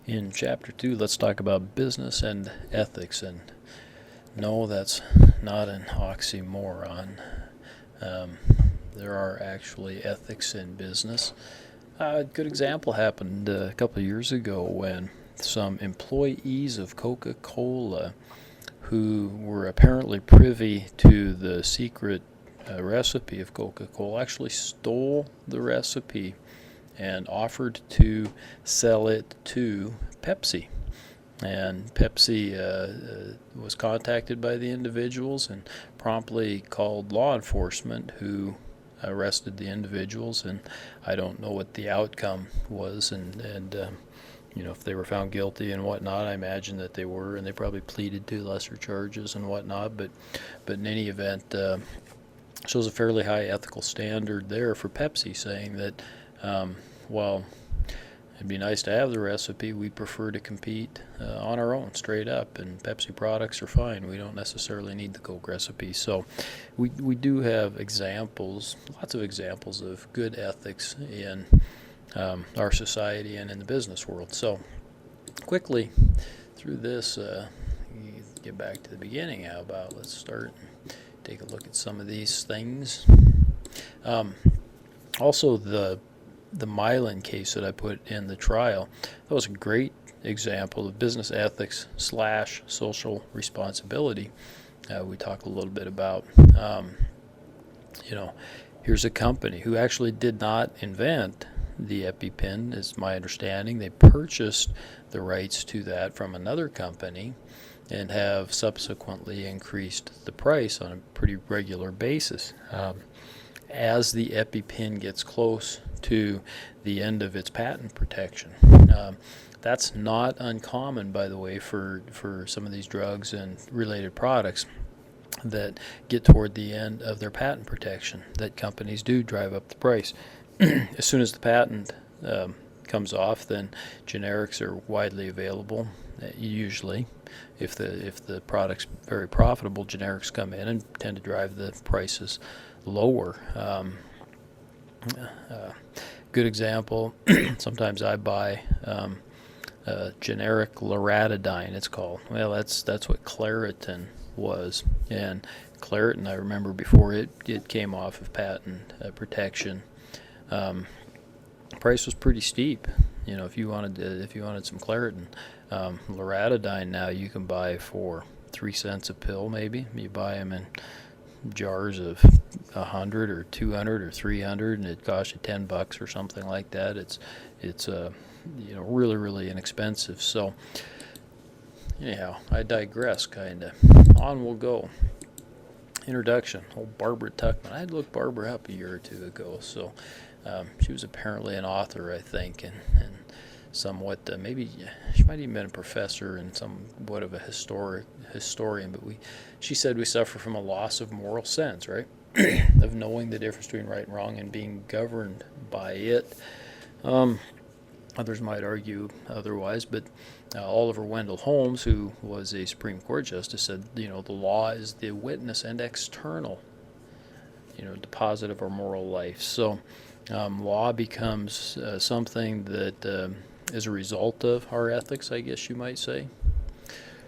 In Chapter 2, let's talk about business and ethics. And no, that's not an oxymoron. Um, there are actually ethics in business. A good example happened a couple of years ago when some employees of Coca-Cola who were apparently privy to the secret recipe of Coca-Cola actually stole the recipe and offered to sell it to Pepsi. And Pepsi was contacted by the individuals and promptly called law enforcement, who arrested the individuals. And I don't know what the outcome was, and if they were found guilty and whatnot. I imagine that they were, and they probably pleaded to lesser charges and whatnot. But in any event, shows a fairly high ethical standard there for Pepsi, saying that, well, it'd be nice to have the recipe. We prefer to compete on our own, straight up, and Pepsi products are fine. We don't necessarily need the Coke recipe. So we do have examples, lots of examples of good ethics in our society and in the business world. So quickly through this, get back to the beginning. How about let's start and take a look at some of these things. Also, the Milan case that I put in the trial, that was a great example of business ethics / social responsibility. We talk a little bit about, here's a company who actually did not invent the EpiPen, is my understanding. They purchased the rights to that from another company and have subsequently increased the price on a pretty regular basis. As the EpiPen gets close to the end of its patent protection. That's not uncommon, by the way, for some of these drugs and related products that get toward the end of their patent protection, that companies do drive up the price. As soon as the patent comes off, then generics are widely available. Usually, if the product's very profitable, generics come in and tend to drive the prices lower. Good example, sometimes I buy generic loratadine, it's called. Well, that's what Claritin was. And Claritin, I remember before it came off of patent protection, price was pretty steep. If you wanted some Claritin, loratadine now you can buy for 3 cents a pill. Maybe you buy them in jars of 100 or 200 or 300, and it costs you $10 or something like that. It's really, really inexpensive. So anyhow, I digress. Kinda on we'll go. Introduction. Old Barbara Tuckman. I had to look Barbara up a year or two ago. So she was apparently an author, I think, and somewhat maybe she might even been a professor and somewhat of a historian. But she said we suffer from a loss of moral sense, right? Of knowing the difference between right and wrong and being governed by it. Others might argue otherwise, but Oliver Wendell Holmes, who was a Supreme Court justice, said, the law is the witness and external, deposit of our moral life. So law becomes something that is a result of our ethics, I guess you might say.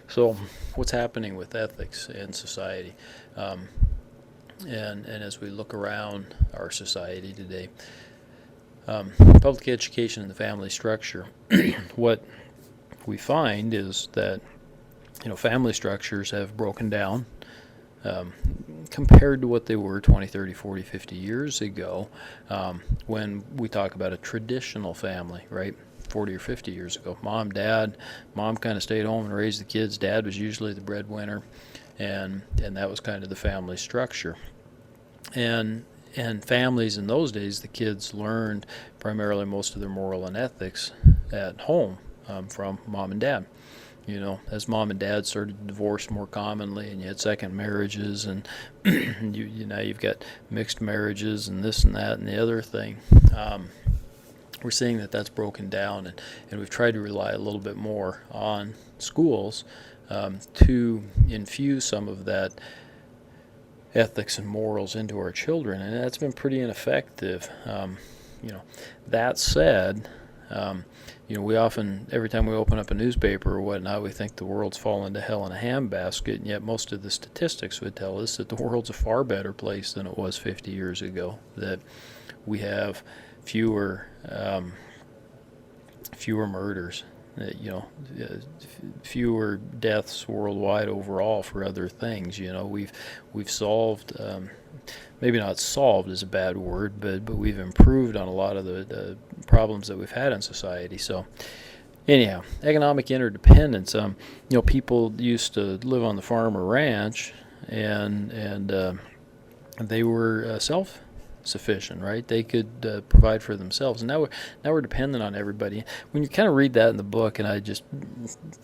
So what's happening with ethics in society? And as we look around our society today, public education and the family structure, what we find is that family structures have broken down compared to what they were 20, 30, 40, 50 years ago, when we talk about a traditional family, right? 40 or 50 years ago. Mom kind of stayed home and raised the kids. Dad was usually the breadwinner, and that was kind of the family structure. And families in those days, the kids learned primarily most of their moral and ethics at home from mom and dad. As mom and dad started to divorce more commonly, and you had second marriages, and you've got mixed marriages and this and that and the other thing. We're seeing that that's broken down, and we've tried to rely a little bit more on schools to infuse some of that ethics and morals into our children, and that's been pretty ineffective. That said, We often, every time we open up a newspaper or whatnot, we think the world's fallen to hell in a handbasket, and yet most of the statistics would tell us that the world's a far better place than it was 50 years ago, that we have fewer murders, fewer deaths worldwide overall for other things. We've solved, maybe not solved is a bad word, but we've improved on a lot of the problems that we've had in society. So anyhow, economic interdependence. People used to live on the farm or ranch, and they were self-sufficient, right? They could provide for themselves. And now we're dependent on everybody. When you kind of read that in the book, and I just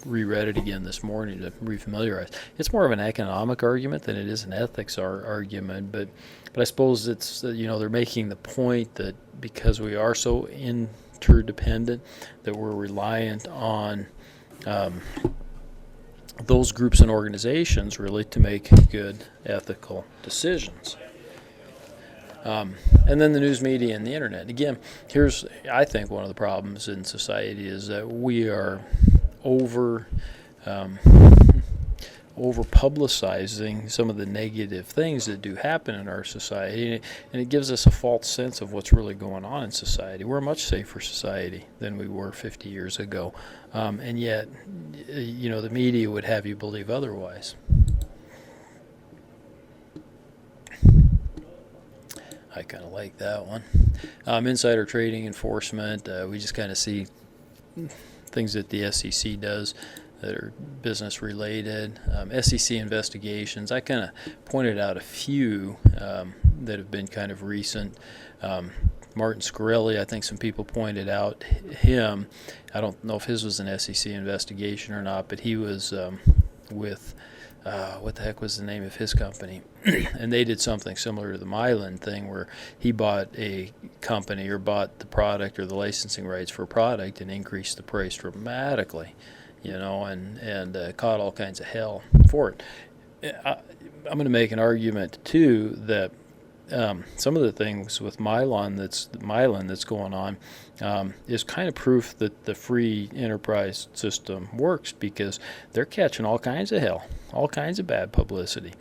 reread it again this morning to refamiliarize, it's more of an economic argument than it is an ethics argument. But I suppose it's they're making the point that because we are so interdependent, that we're reliant on those groups and organizations really to make good ethical decisions. And then the news media and the internet. Again, here's, I think, one of the problems in society is that we are over publicizing some of the negative things that do happen in our society, and it gives us a false sense of what's really going on in society. We're a much safer society than we were 50 years ago, and yet, the media would have you believe otherwise. I kind of like that one. Insider trading enforcement. We just kind of see things that the SEC does that are business related. SEC investigations. I kind of pointed out a few that have been kind of recent. Martin Scarelli, I think some people pointed out him. I don't know if his was an SEC investigation or not, but he was with what the heck was the name of his company? And they did something similar to the Mylan thing, where he bought a company or bought the product or the licensing rights for a product and increased the price dramatically, and caught all kinds of hell for it. I'm going to make an argument too that some of the things with Mylan that's going on is kind of proof that the free enterprise system works, because they're catching all kinds of hell, all kinds of bad publicity.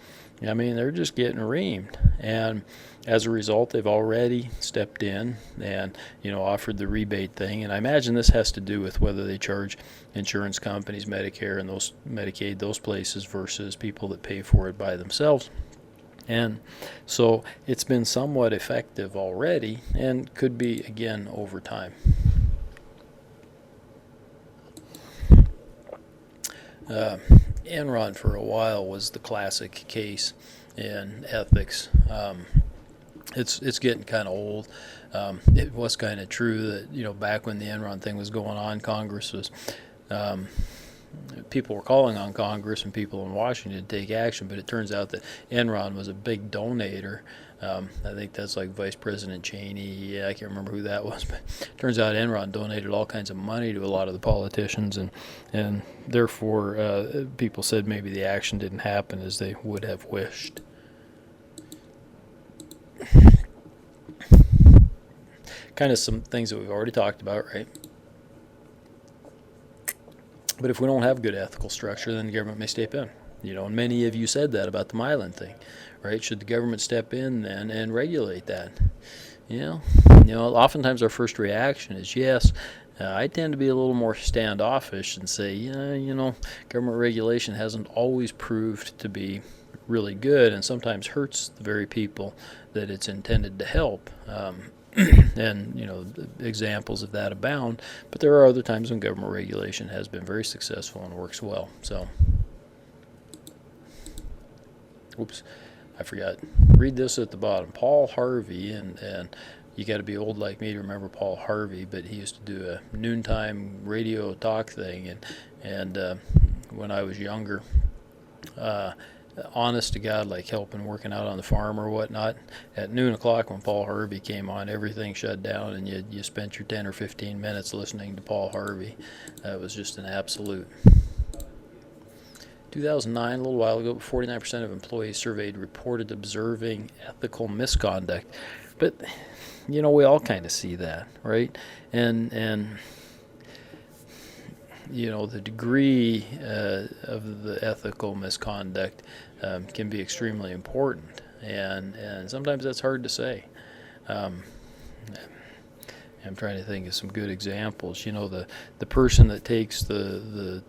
They're just getting reamed, and as a result, they've already stepped in and offered the rebate thing. And I imagine this has to do with whether they charge insurance companies, Medicare, and those Medicaid, those places, versus people that pay for it by themselves. And so it's been somewhat effective already, and could be again over time. Enron for a while was the classic case in ethics. It's getting kind of old. It was kind of true that back when the Enron thing was going on, Congress was people were calling on Congress and people in Washington to take action, but it turns out that Enron was a big donator. I think that's like Vice President Cheney. Yeah, I can't remember who that was, but it turns out Enron donated all kinds of money to a lot of the politicians, and therefore people said maybe the action didn't happen as they would have wished. Kind of some things that we've already talked about, right? But if we don't have good ethical structure, then the government may step in. And many of you said that about the Mylan thing, right? Should the government step in then and regulate that? Oftentimes our first reaction is yes. I tend to be a little more standoffish and say, government regulation hasn't always proved to be really good, and sometimes hurts the very people that it's intended to help. And examples of that abound, but there are other times when government regulation has been very successful and works well. So, oops, I forgot. Read this at the bottom. Paul Harvey, and you got to be old like me to remember Paul Harvey, but he used to do a noontime radio talk thing, and when I was younger, honest to God, like helping working out on the farm or whatnot, at noon o'clock when Paul Harvey came on, everything shut down, and you spent your 10 or 15 minutes listening to Paul Harvey. That was just an absolute. 2009, a little while ago, 49% of employees surveyed reported observing ethical misconduct. But we all kind of see that, right? And the degree of the ethical misconduct can be extremely important, and sometimes that's hard to say. Um, I'm trying to think of some good examples. The person that takes the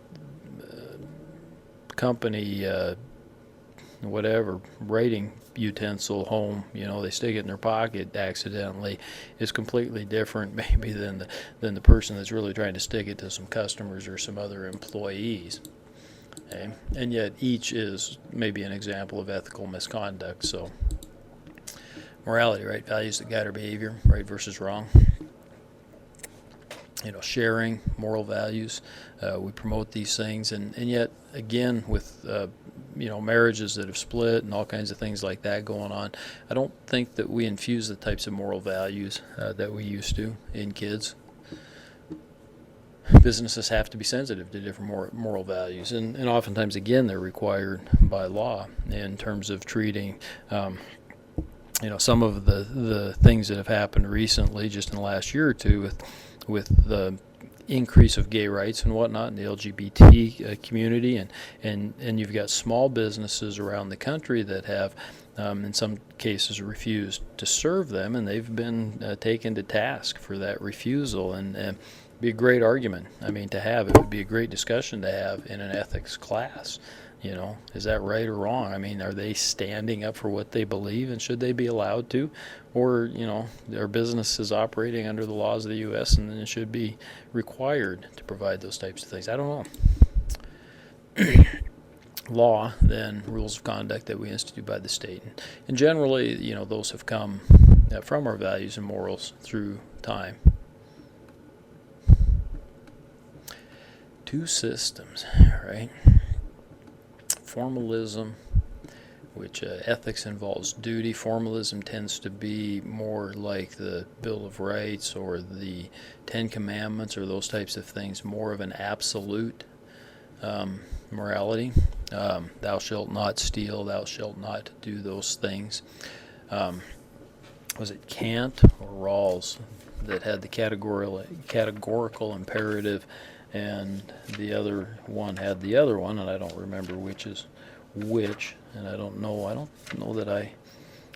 company whatever writing utensil home, they stick it in their pocket accidentally, is completely different maybe than the person that's really trying to stick it to some customers or some other employees. Okay? And yet each is maybe an example of ethical misconduct. So morality, right? Values that guide our behavior, right versus wrong. Sharing moral values. We promote these things, and yet again with marriages that have split and all kinds of things like that going on, I don't think that we infuse the types of moral values that we used to in kids. Businesses have to be sensitive to different moral values, and oftentimes again they're required by law in terms of treating some of the things that have happened recently, just in the last year or two, with the increase of gay rights and whatnot in the LGBT community, and you've got small businesses around the country that have, in some cases, refused to serve them, and they've been taken to task for that refusal. And be a great argument. To have it would be a great discussion to have in an ethics class. Is that right or wrong? Are they standing up for what they believe, and should they be allowed to? Or, are businesses operating under the laws of the U.S. and then it should be required to provide those types of things? I don't know. Law, then, rules of conduct that we institute by the state. And generally, those have come from our values and morals through time. Two systems, right? Formalism, which ethics involves duty. Formalism tends to be more like the Bill of Rights or the Ten Commandments or those types of things, more of an absolute morality. Thou shalt not steal, thou shalt not do those things. Was it Kant or Rawls that had the categorical imperative, and the other one had the other one, and I don't remember which is which, and I don't know that I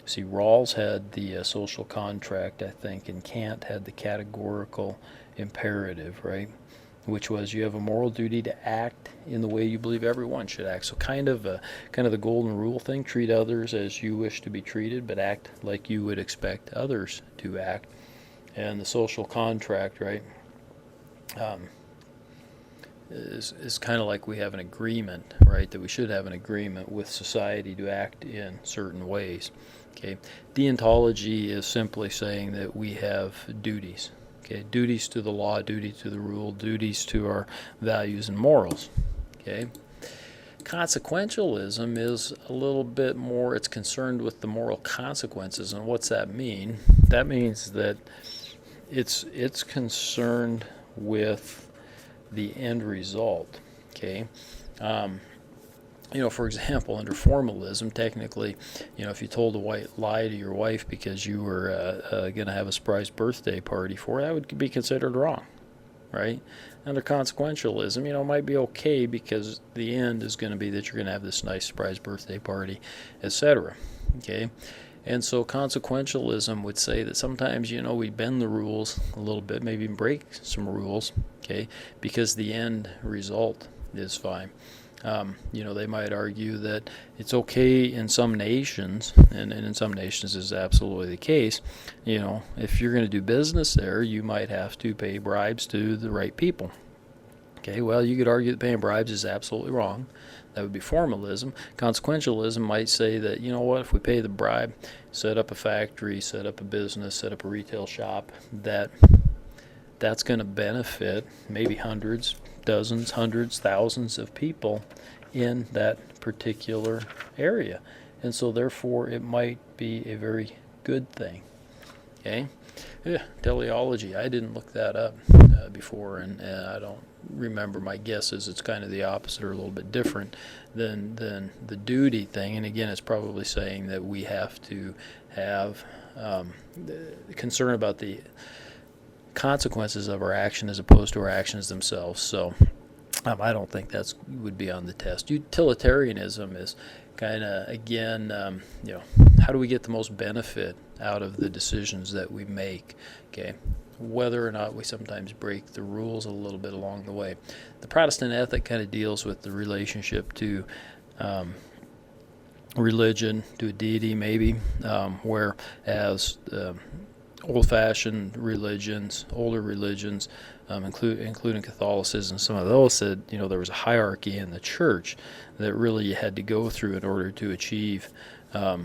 see. Rawls had the social contract, I think, and Kant had the categorical imperative, right? Which was, you have a moral duty to act in the way you believe everyone should act. So kind of the golden rule thing: treat others as you wish to be treated, but act like you would expect others to act. And the social contract, right? Is kind of like we have an agreement, right, that we should have an agreement with society to act in certain ways. Okay, deontology is simply saying that we have duties. Okay, duties to the law, duty to the rule, duties to our values and morals. Okay, consequentialism is a little bit more. It's concerned with the moral consequences, and what's that mean? That means that it's concerned with the end result. Okay, for example, under formalism, technically, if you told a white lie to your wife because you were going to have a surprise birthday party for her, that would be considered wrong, right? Under consequentialism, it might be okay because the end is going to be that you're going to have this nice surprise birthday party, etc. Okay. And so consequentialism would say that sometimes, we bend the rules a little bit, maybe even break some rules, okay, because the end result is fine. They might argue that it's okay in some nations, and in some nations this is absolutely the case. If you're going to do business there, you might have to pay bribes to the right people. Okay, well, you could argue that paying bribes is absolutely wrong. That would be formalism. Consequentialism might say that, if we pay the bribe, set up a factory, set up a business, set up a retail shop, that's going to benefit maybe hundreds, dozens, hundreds, thousands of people in that particular area. And so therefore it might be a very good thing. Okay? Yeah, teleology. I didn't look that up before, and I don't remember. My guess is it's kind of the opposite, or a little bit different than the duty thing. And again, it's probably saying that we have to have concern about the consequences of our action as opposed to our actions themselves. So I don't think that's would be on the test. Utilitarianism is kind of, again, how do we get the most benefit out of the decisions that we make? Okay, whether or not we sometimes break the rules a little bit along the way. The Protestant ethic kind of deals with the relationship to religion, to a deity, maybe, whereas old-fashioned religions, older religions, including Catholicism, some of those said, there was a hierarchy in the church that really you had to go through in order to achieve a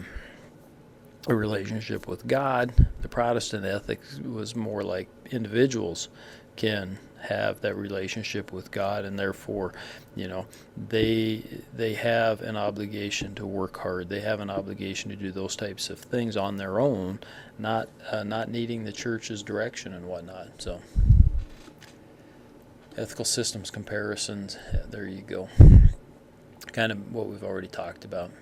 relationship with God. The Protestant ethic was more like individuals can have that relationship with God, and therefore, they have an obligation to work hard. They have an obligation to do those types of things on their own, not needing the church's direction and whatnot. So, ethical systems comparisons. There you go. Kind of what we've already talked about.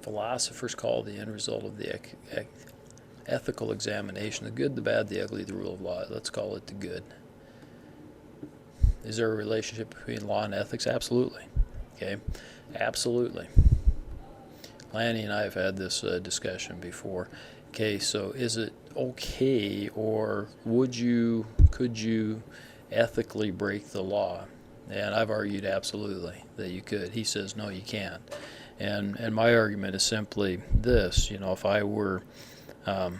Philosophers call the end result of the ethical examination the good, the bad, the ugly, the rule of law. Let's call it the good. Is there a relationship between law and ethics? Absolutely. Okay, absolutely. Lanny and I have had this discussion before. Okay, so is it okay, or could you ethically break the law? And I've argued absolutely that you could. He says no, you can't. And my argument is simply this: if I were out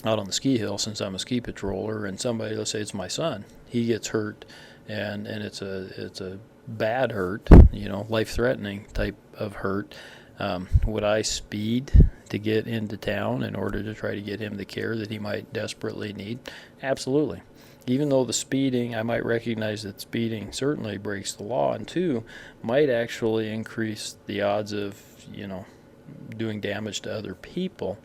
on the ski hill, since I'm a ski patroller, and somebody, let's say it's my son, he gets hurt, and it's a bad hurt, life-threatening type of hurt. Would I speed to get into town in order to try to get him the care that he might desperately need? Absolutely. Even though the speeding, I might recognize that speeding certainly breaks the law, and two, might actually increase the odds of, doing damage to other people,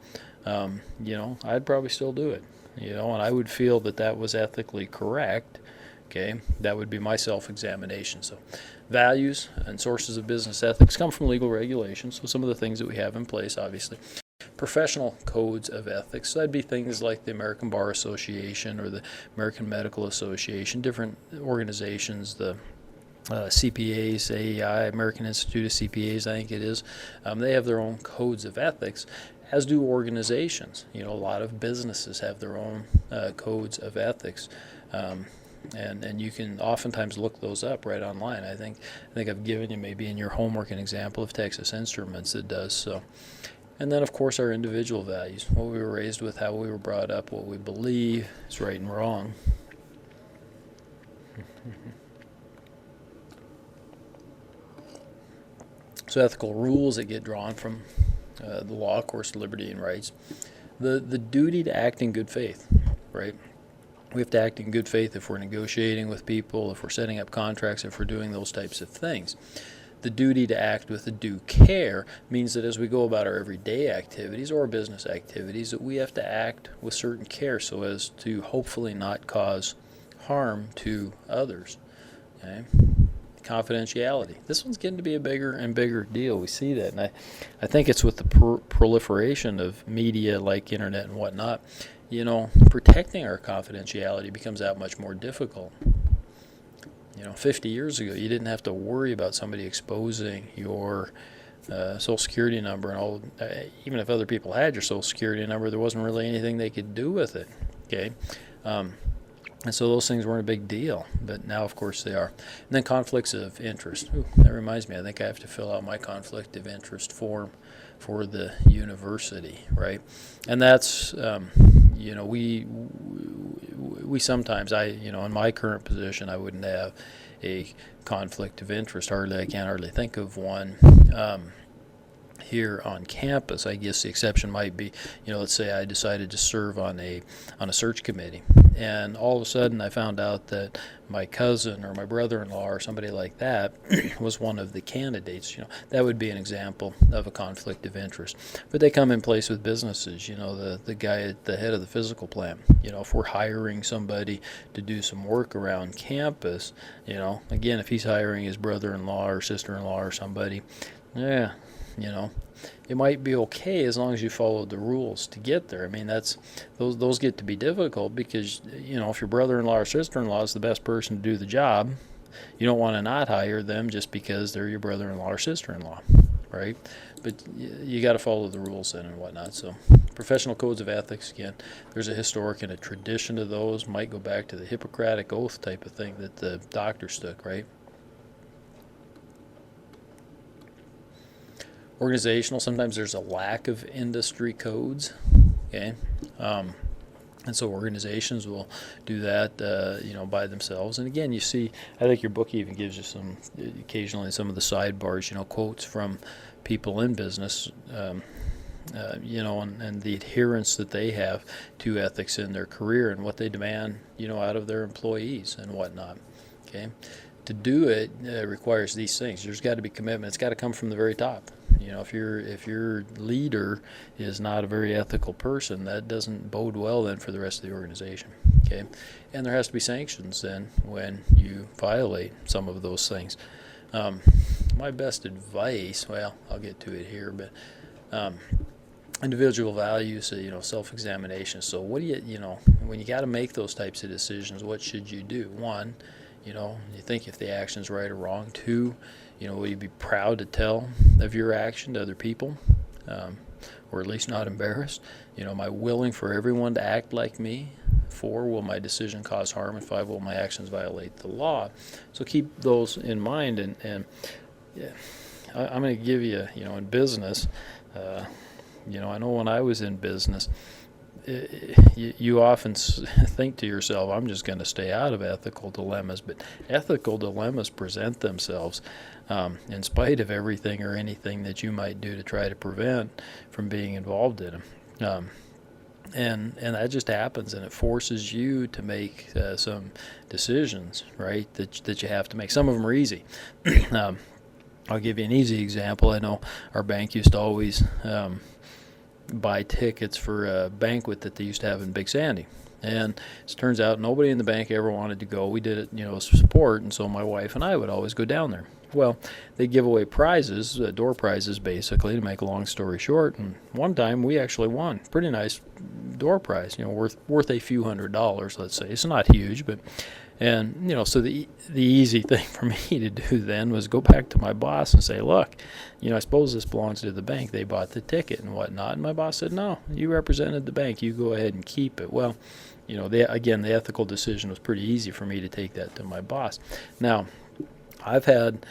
I'd probably still do it, and I would feel that was ethically correct. Okay, that would be my self-examination. So values and sources of business ethics come from legal regulations, so some of the things that we have in place, obviously. Professional codes of ethics, so that'd be things like the American Bar Association or the American Medical Association, different organizations, the CPAs, AEI, American Institute of CPAs, I think it is. They have their own codes of ethics, as do organizations. A lot of businesses have their own codes of ethics. And you can oftentimes look those up right online. I think I've given you maybe in your homework an example of Texas Instruments that does so. And then, of course, our individual values, what we were raised with, how we were brought up, what we believe is right and wrong. So ethical rules that get drawn from the law, of course, liberty and rights. The duty to act in good faith, right? We have to act in good faith if we're negotiating with people, if we're setting up contracts, if we're doing those types of things. The duty to act with the due care means that as we go about our everyday activities or business activities, that we have to act with certain care so as to hopefully not cause harm to others. Okay? Confidentiality. This one's getting to be a bigger and bigger deal. We see that, and I think it's with the proliferation of media like internet and whatnot. Protecting our confidentiality becomes that much more difficult. 50 years ago, you didn't have to worry about somebody exposing your Social Security number and all. Even if other people had your Social Security number, there wasn't really anything they could do with it. Okay, and so those things weren't a big deal, but now, of course, they are. And then conflicts of interest. Ooh, that reminds me, I think I have to fill out my conflict of interest form for the university, right? And that's, we sometimes, in my current position, I wouldn't have a conflict of interest. I can't hardly think of one here on campus. I guess the exception might be, let's say I decided to serve on a search committee, and all of a sudden I found out that my cousin or my brother-in-law or somebody like that was one of the candidates. That would be an example of a conflict of interest. But they come in place with businesses. The guy at the head of the physical plant. If we're hiring somebody to do some work around campus, again, if he's hiring his brother-in-law or sister-in-law or somebody, yeah, you know, it might be okay as long as you follow the rules to get there. I mean, that's those get to be difficult because, you know, if your brother-in-law or sister-in-law is the best person to do the job, you don't want to not hire them just because they're your brother-in-law or sister-in-law, right? But you got to follow the rules then and whatnot. So professional codes of ethics, again, there's a historic and a tradition to those. Might go back to the Hippocratic Oath type of thing that the doctors took, right? Organizational, sometimes there's a lack of industry codes, okay? And so organizations will do that, you know, by themselves. And again, you see, I think your book even gives you some, occasionally some of the sidebars, you know, quotes from people in business, you know, and the adherence that they have to ethics in their career and what they demand, you know, out of their employees and whatnot, okay? To do it requires these things. There's got to be commitment. It's got to come from the very top. You know, if your leader is not a very ethical person, that doesn't bode well then for the rest of the organization. Okay, and there has to be sanctions then when you violate some of those things. My best advice, well, I'll get to it here, but individual values, you know, self-examination. So what do you know, when you got to make those types of decisions, what should you do? One, you know, you think if the action's right or wrong. Two, you know, will you be proud to tell of your action to other people, or at least not embarrassed? You know, am I willing for everyone to act like me? 4, will my decision cause harm? And 5, will my actions violate the law? So keep those in mind. And yeah, I'm going to give you, you know, in business, you know, I know when I was in business, you often think to yourself, I'm just going to stay out of ethical dilemmas, but ethical dilemmas present themselves in spite of everything or anything that you might do to try to prevent from being involved in them. And that just happens, and it forces you to make some decisions, right, that you have to make. Some of them are easy. I'll give you an easy example. I know our bank used to always buy tickets for a banquet that they used to have in Big Sandy. And it turns out nobody in the bank ever wanted to go. We did it, you know, as support, and so my wife and I would always go down there. Well, they give away prizes, door prizes basically, to make a long story short. And one time we actually won. Pretty nice door prize, you know, worth a few $100s, let's say. It's not huge, but, and, you know, so the easy thing for me to do then was go back to my boss and say, look, you know, I suppose this belongs to the bank. They bought the ticket and whatnot. And my boss said, no, you represented the bank. You go ahead and keep it. Well, you know, again, the ethical decision was pretty easy for me to take that to my boss. Now, I've had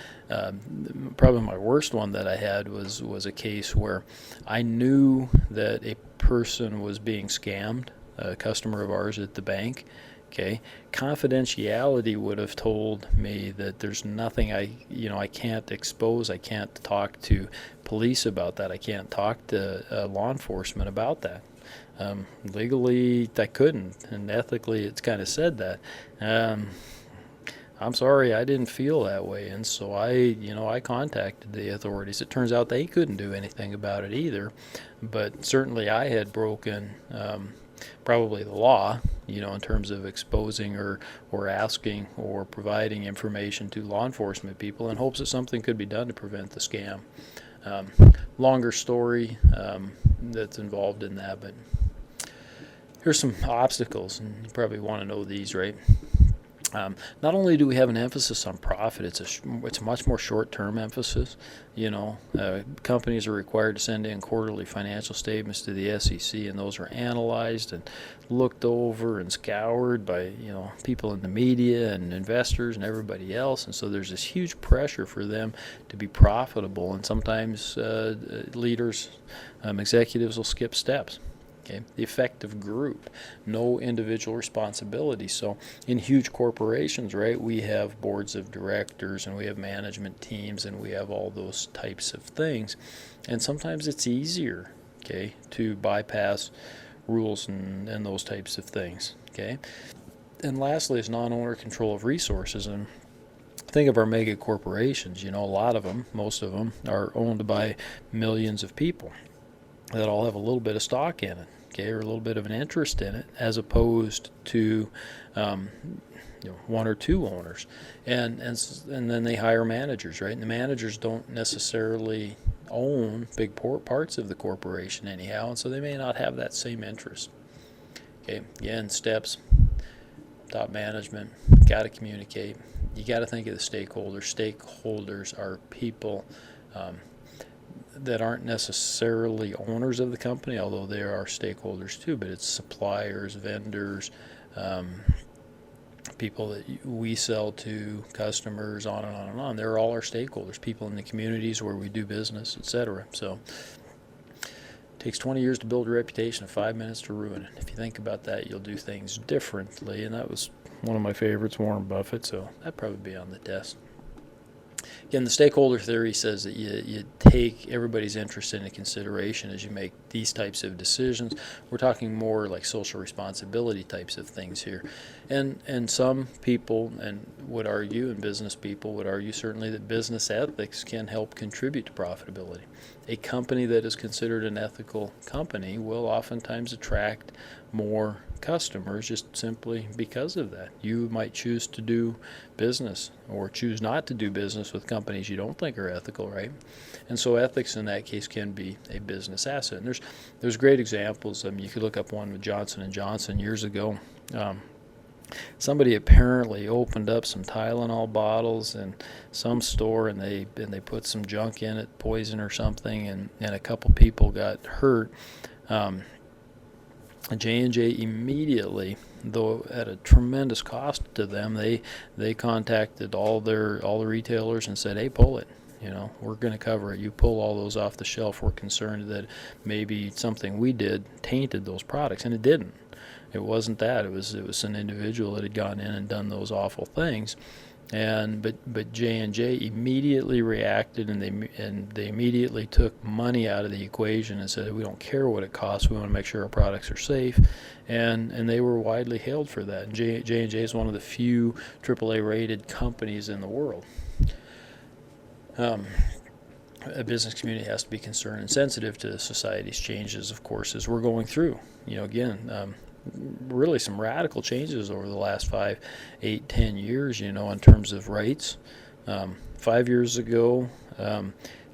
probably my worst one that I had was a case where I knew that a person was being scammed, a customer of ours at the bank. Okay, confidentiality would have told me that there's nothing I can't expose. I can't talk to police about that. I can't talk to law enforcement about that. Legally, I couldn't, and ethically, it's kind of said that. I'm sorry, I didn't feel that way, and so I contacted the authorities. It turns out they couldn't do anything about it either, but certainly I had broken probably the law, you know, in terms of exposing or asking or providing information to law enforcement people in hopes that something could be done to prevent the scam. Longer story that's involved in that, but here's some obstacles, and you probably want to know these, right? Not only do we have an emphasis on profit, it's a much more short-term emphasis. You know, companies are required to send in quarterly financial statements to the SEC, and those are analyzed and looked over and scoured by, you know, people in the media and investors and everybody else. And so there's this huge pressure for them to be profitable, and sometimes leaders, executives will skip steps. Okay, the effective group, no individual responsibility. So in huge corporations, right, we have boards of directors and we have management teams and we have all those types of things. And sometimes it's easier, okay, to bypass rules and those types of things, okay. And lastly is non-owner control of resources. And think of our mega corporations, you know, a lot of them, most of them, are owned by millions of people that all have a little bit of stock in it. okay, or a little bit of an interest in it, as opposed to one or two owners, and then they hire managers, right? And the managers don't necessarily own big parts of the corporation anyhow, and so they may not have that same interest. Okay, again, steps, top management, got to communicate. You got to think of the stakeholders. Stakeholders are people that aren't necessarily owners of the company, although they are stakeholders too, but it's suppliers, vendors, people that we sell to, customers, on and on and on. They're all our stakeholders, people in the communities where we do business, etc. So it takes 20 years to build a reputation, 5 minutes to ruin it. If you think about that, you'll do things differently, and that was one of my favorites, Warren Buffett, so that'd probably be on the test. Again, the stakeholder theory says that you take everybody's interest into consideration as you make these types of decisions. We're talking more like social responsibility types of things here. And some people would argue, and business people would argue certainly, that business ethics can help contribute to profitability. A company that is considered an ethical company will oftentimes attract more customers just simply because of that. You might choose to do business or choose not to do business with companies you don't think are ethical, right? And so ethics in that case can be a business asset. And there's great examples. You could look up one with Johnson & Johnson years ago. Somebody apparently opened up some Tylenol bottles in some store, and they put some junk in it, poison or something, and a couple people got hurt. J&J immediately, though at a tremendous cost to them, they contacted all the retailers and said, "Hey, pull it. We're going to cover it. You pull all those off the shelf. We're concerned that maybe something we did tainted those products," and it didn't. It wasn't that. It was an individual that had gone in and done those awful things, but J&J immediately reacted, and they immediately took money out of the equation and said, "We don't care what it costs. We want to make sure our products are safe," and they were widely hailed for that. And J&J is one of the few AAA rated companies in the world. A business community has to be concerned and sensitive to society's changes, of course, as we're going through. Really some radical changes over the last 5, 8, 10 years, in terms of rights. 5 years ago,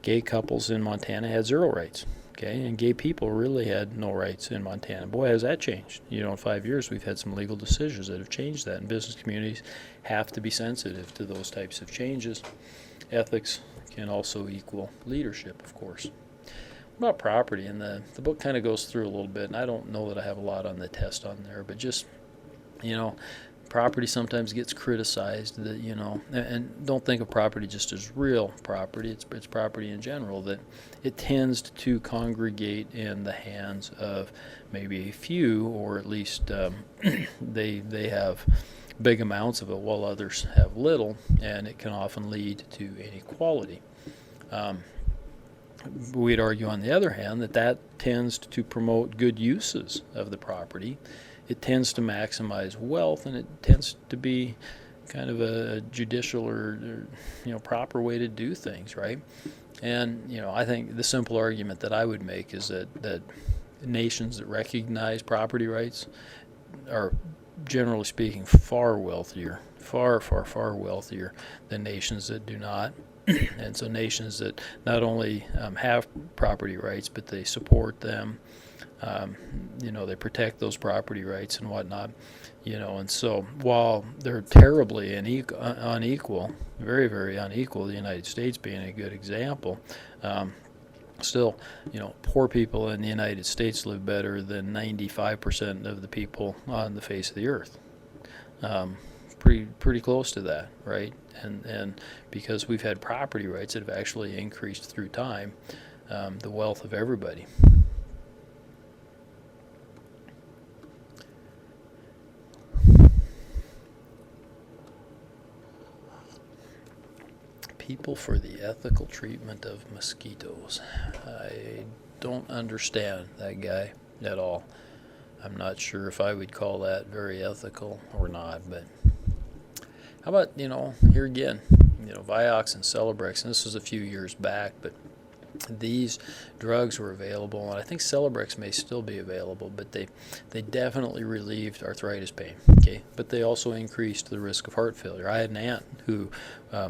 gay couples in Montana had 0 rights, okay, and gay people really had no rights in Montana. Boy, has that changed. In 5 years, we've had some legal decisions that have changed that, and business communities have to be sensitive to those types of changes. Ethics can also equal leadership, of course. About property, and the book kind of goes through a little bit, and I don't know that I have a lot on the test on there, but just, property sometimes gets criticized, that, and don't think of property just as real property, it's property in general, that it tends to congregate in the hands of maybe a few, or at least they have big amounts of it while others have little, and it can often lead to inequality. We'd argue, on the other hand, that tends to promote good uses of the property. It tends to maximize wealth, and it tends to be kind of a judicial or proper way to do things, right? And I think the simple argument that I would make is that nations that recognize property rights are, generally speaking, far wealthier, far wealthier than nations that do not. And so nations that not only have property rights, but they support them, they protect those property rights and whatnot, and so while they're terribly unequal, very, very unequal, the United States being a good example, still, poor people in the United States live better than 95% of the people on the face of the earth. Pretty close to that, right? And because we've had property rights that have actually increased through time, the wealth of everybody. People for the ethical treatment of mosquitoes. I don't understand that guy at all. I'm not sure if I would call that very ethical or not, but how about, here again, Vioxx and Celebrex, and this was a few years back, but these drugs were available, and I think Celebrex may still be available, but they definitely relieved arthritis pain, okay? But they also increased the risk of heart failure. I had an aunt who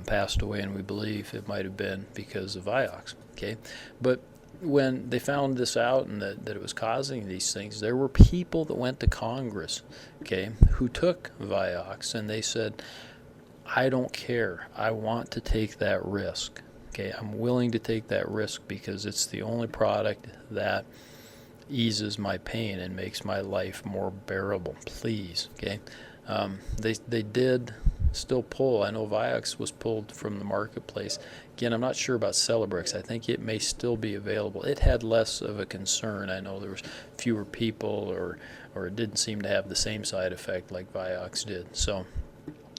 passed away, and we believe it might have been because of Vioxx, okay? But when they found this out and that it was causing these things, there were people that went to Congress, okay, who took Vioxx, and they said, I don't care. I want to take that risk. Okay, I'm willing to take that risk because it's the only product that eases my pain and makes my life more bearable. Please, okay. They did still pull. I know Vioxx was pulled from the marketplace. Again, I'm not sure about Celebrex. I think it may still be available. It had less of a concern. I know there was fewer people, or it didn't seem to have the same side effect like Vioxx did. So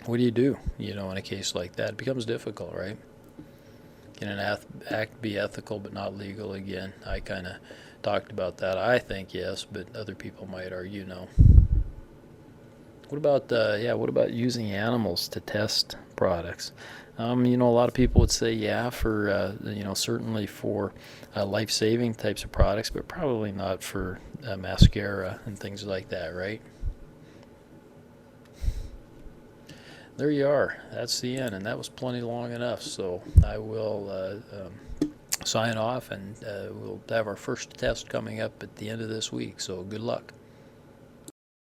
what do? In a case like that? It becomes difficult, right? Can an act be ethical but not legal? Again, I kind of talked about that. I think yes, but other people might argue no. What about using animals to test products? A lot of people would say for certainly for life-saving types of products, but probably not for mascara and things like that, right? There you are. That's the end, and that was plenty long enough. So I will sign off, and we'll have our first test coming up at the end of this week. So good luck.